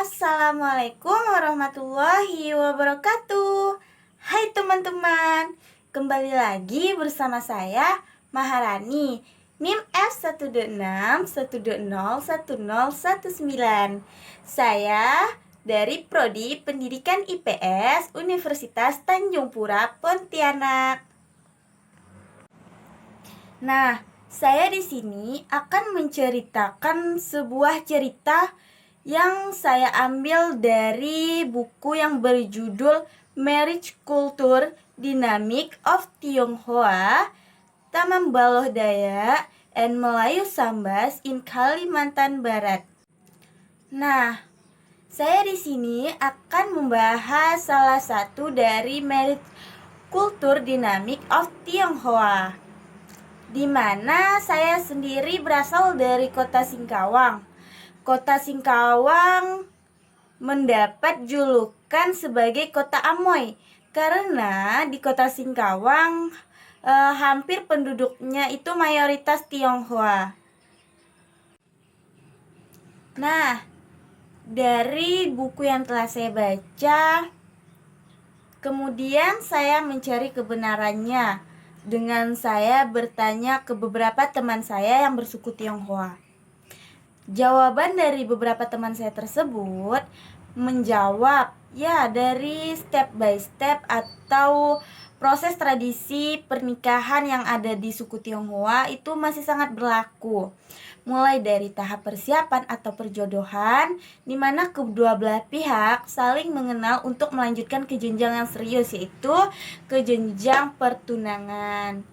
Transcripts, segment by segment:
Assalamualaikum warahmatullahi wabarakatuh. Hai teman-teman, kembali lagi bersama saya Maharani, NIM F126 1201019. Saya dari Prodi Pendidikan IPS Universitas Tanjung Pura, Pontianak. Nah, saya di sini akan menceritakan sebuah cerita yang saya ambil dari buku yang berjudul Marriage Culture Dynamic of Tionghoa, Taman Baloh Dayak, and Melayu Sambas in Kalimantan Barat. Nah, saya di sini akan membahas salah satu dari Marriage Culture Dynamic of Tionghoa, di mana saya sendiri berasal dari kota Singkawang. Kota Singkawang mendapat julukan sebagai kota Amoy karena di kota Singkawang hampir penduduknya itu mayoritas Tionghoa. Nah, dari buku yang telah saya baca, kemudian saya mencari kebenarannya dengan saya bertanya ke beberapa teman saya yang bersuku Tionghoa. Jawaban dari beberapa teman saya tersebut menjawab, ya, dari step by step atau proses tradisi pernikahan yang ada di suku Tionghoa itu masih sangat berlaku. Mulai dari tahap persiapan atau perjodohan, di mana kedua belah pihak saling mengenal untuk melanjutkan ke jenjang yang serius, yaitu ke jenjang pertunangan.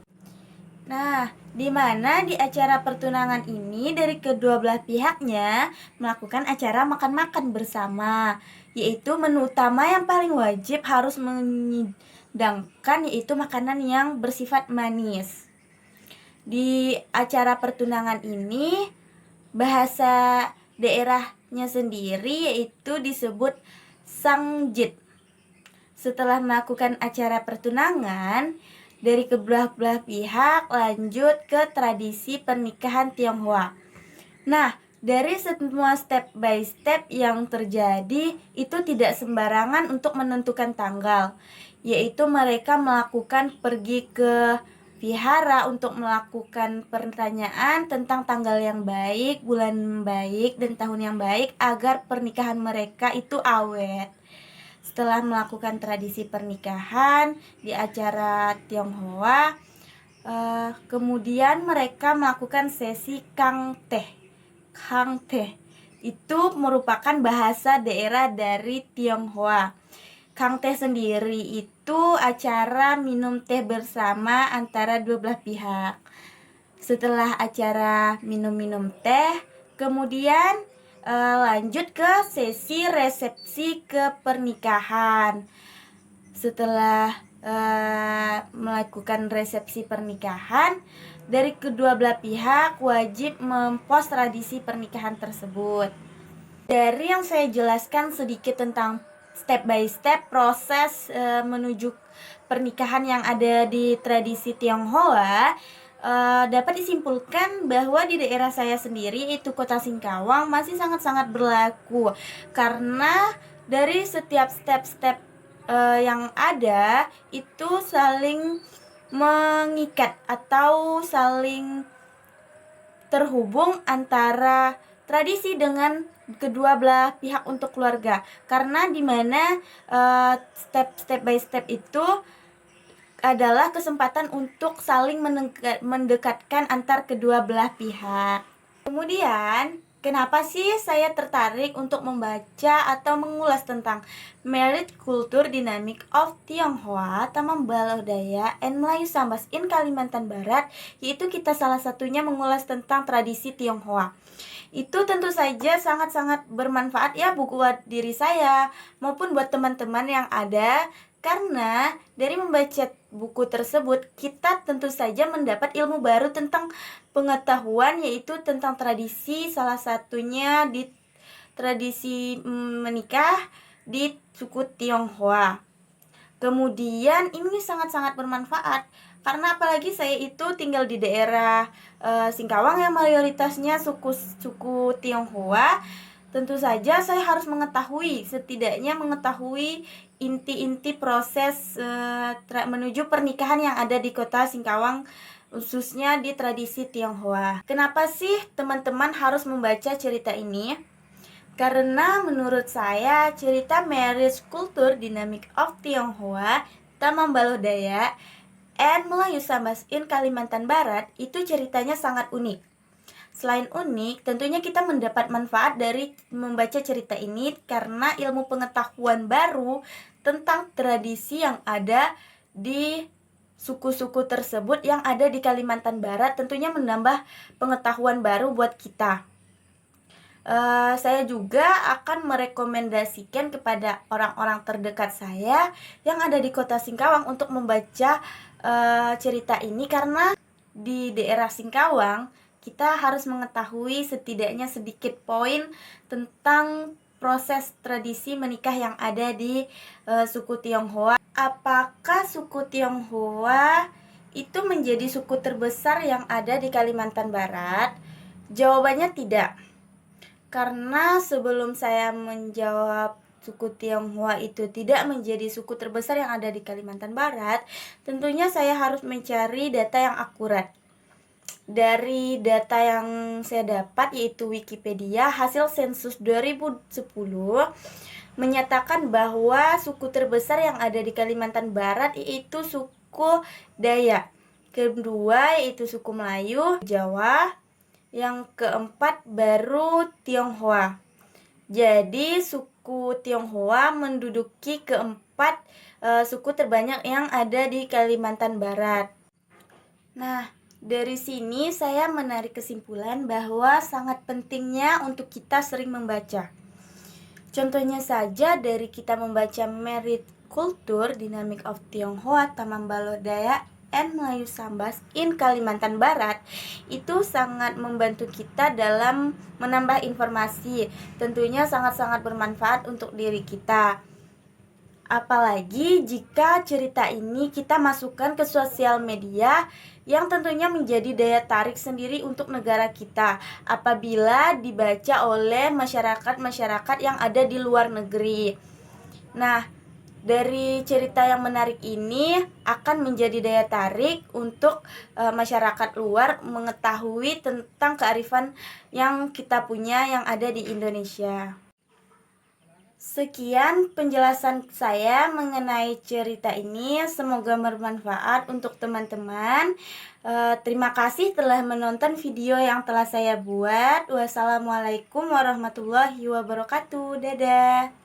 Nah, di mana di acara pertunangan ini dari kedua belah pihaknya melakukan acara makan-makan bersama, yaitu menu utama yang paling wajib harus menyidangkan yaitu makanan yang bersifat manis. Di acara pertunangan ini bahasa daerahnya sendiri yaitu disebut sangjit. Setelah melakukan acara pertunangan, dari kedua belah pihak lanjut ke tradisi pernikahan Tionghoa. Nah, dari semua step by step yang terjadi itu tidak sembarangan untuk menentukan tanggal, yaitu mereka melakukan pergi ke vihara untuk melakukan pertanyaan tentang tanggal yang baik, bulan baik, dan tahun yang baik agar pernikahan mereka itu awet. Setelah melakukan tradisi pernikahan di acara Tionghoa, kemudian mereka melakukan sesi Kang Teh. Kang Teh itu merupakan bahasa daerah dari Tionghoa. Kang Teh sendiri itu acara minum teh bersama antara dua belah pihak. Setelah acara minum-minum teh, kemudian lanjut ke sesi resepsi ke pernikahan. Setelah melakukan resepsi pernikahan, dari kedua belah pihak wajib mempost tradisi pernikahan tersebut. Dari yang saya jelaskan sedikit tentang step by step proses menuju pernikahan yang ada di tradisi Tionghoa, dapat disimpulkan bahwa di daerah saya sendiri itu kota Singkawang masih sangat-sangat berlaku karena dari setiap step-step yang ada itu saling mengikat atau saling terhubung antara tradisi dengan kedua belah pihak untuk keluarga, karena dimana step by step itu adalah kesempatan untuk saling mendekatkan antar kedua belah pihak. Kemudian, kenapa sih saya tertarik untuk membaca atau mengulas tentang Marriage Culture Dynamic of Tionghoa, Taman Baloh Dayak, and Melayu Sambas in Kalimantan Barat, yaitu kita salah satunya mengulas tentang tradisi Tionghoa. Itu tentu saja sangat-sangat bermanfaat ya buat diri saya maupun buat teman-teman yang ada, karena dari membaca buku tersebut kita tentu saja mendapat ilmu baru tentang pengetahuan, yaitu tentang tradisi, salah satunya di tradisi menikah di suku Tionghoa. Kemudian ini sangat-sangat bermanfaat karena apalagi saya itu tinggal di daerah Singkawang yang mayoritasnya suku Tionghoa. tentu saja saya harus setidaknya mengetahui inti-inti proses menuju pernikahan yang ada di kota Singkawang, khususnya di tradisi Tionghoa. Kenapa sih teman-teman harus membaca cerita ini? Karena menurut saya cerita Marriage Culture Dynamic of Tionghoa, Tamambalo Dayak, and Melayu Sambas in Kalimantan Barat itu ceritanya sangat unik. Selain unik, tentunya kita mendapat manfaat dari membaca cerita ini karena ilmu pengetahuan baru tentang tradisi yang ada di suku-suku tersebut yang ada di Kalimantan Barat, tentunya menambah pengetahuan baru buat kita. Saya juga akan merekomendasikan kepada orang-orang terdekat saya yang ada di kota Singkawang untuk membaca cerita ini, karena di daerah Singkawang kita harus mengetahui setidaknya sedikit poin tentang proses tradisi menikah yang ada di suku Tionghoa. Apakah suku Tionghoa itu menjadi suku terbesar yang ada di Kalimantan Barat? Jawabannya tidak. Karena sebelum saya menjawab suku Tionghoa itu tidak menjadi suku terbesar yang ada di Kalimantan Barat, tentunya saya harus mencari data yang akurat. Dari data yang saya dapat, yaitu Wikipedia, hasil sensus 2010 menyatakan bahwa suku terbesar yang ada di Kalimantan Barat yaitu suku Dayak. Kedua yaitu suku Melayu, Jawa. Yang keempat baru Tionghoa. Jadi suku Tionghoa menduduki keempat suku terbanyak yang ada di Kalimantan Barat. Nah, dari sini saya menarik kesimpulan bahwa sangat pentingnya untuk kita sering membaca. Contohnya saja dari kita membaca Marriage Culture Dynamic of Tionghoa, Tamambalo Dayak, and Melayu Sambas in Kalimantan Barat, itu sangat membantu kita dalam menambah informasi. Tentunya sangat-sangat bermanfaat untuk diri kita. Apalagi jika cerita ini kita masukkan ke sosial media, yang tentunya menjadi daya tarik sendiri untuk negara kita apabila dibaca oleh masyarakat-masyarakat yang ada di luar negeri. Nah, dari cerita yang menarik ini akan menjadi daya tarik untuk masyarakat luar mengetahui tentang kearifan yang kita punya yang ada di Indonesia. Sekian penjelasan saya mengenai cerita ini, semoga bermanfaat untuk teman-teman. Terima kasih telah menonton video yang telah saya buat. Wassalamualaikum warahmatullahi wabarakatuh. Dadah.